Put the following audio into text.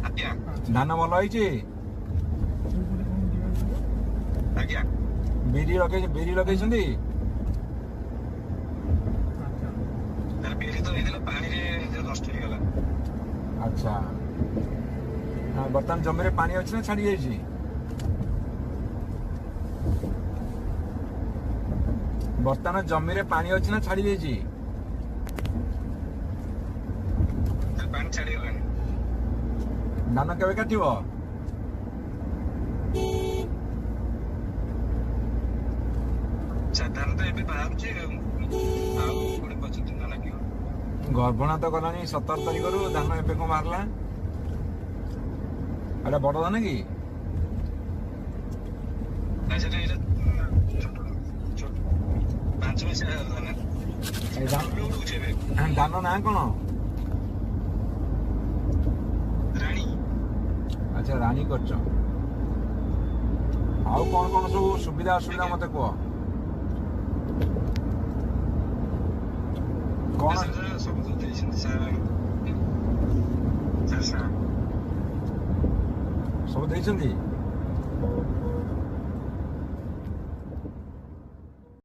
ଆଜ୍ଞା ଧାନ ଭଲ ହେଇଛି? ଆଜ୍ଞା ବିରି ଲଗେଇଛନ୍ତି? ତାର ବିରି ତ ହେଇଥିଲା ପାଣିରେ ନଷ୍ଟ ହେଇଗଲା। ଆଚ୍ଛା, ବର୍ତ୍ତମାନ ଜମିରେ ପାଣି ଅଛି ନା ଛାଡି ଯାଇଛି? ବର୍ତ୍ତମାନ ଜମିରେ ପାଣି ଅଛି ନା ଛାଡି ଯାଇଛି? ତାର ପାଣି ଛାଡିଗଲାଣି। ଧାନ କେବେ କାଟିବ? ଧାନ ତ ଏବେ ବାହାରୁଛି ଆଉ 20-25 ଦିନ ଲାଗିବ। ଗର୍ଭଣା ତ ଗଲାଣି 17 ତାରିଖରୁ, ଧାନ ଏବେ କଣ ବାହାରିଲା? ଏଟା ବଡ ଧାନ କି? ନାଇଁ ସେଟା ଏଇଟା ଛୋଟ 5 ମାସିଆ ଧାନ। ଉଡୁଛି ଏବେ। ଧାନ ନାଁ କଣ? ରାଣୀ। ଆଚ୍ଛା, ରାଣୀ କରିଛ। ଆଉ କଣ କଣ ସବୁ ସୁବିଧା ଅସୁବିଧା ମତେ କୁହ। କଣ ସବୁ ତ ଦେଇଛନ୍ତି ସବୁ ଦେଇଛନ୍ତି?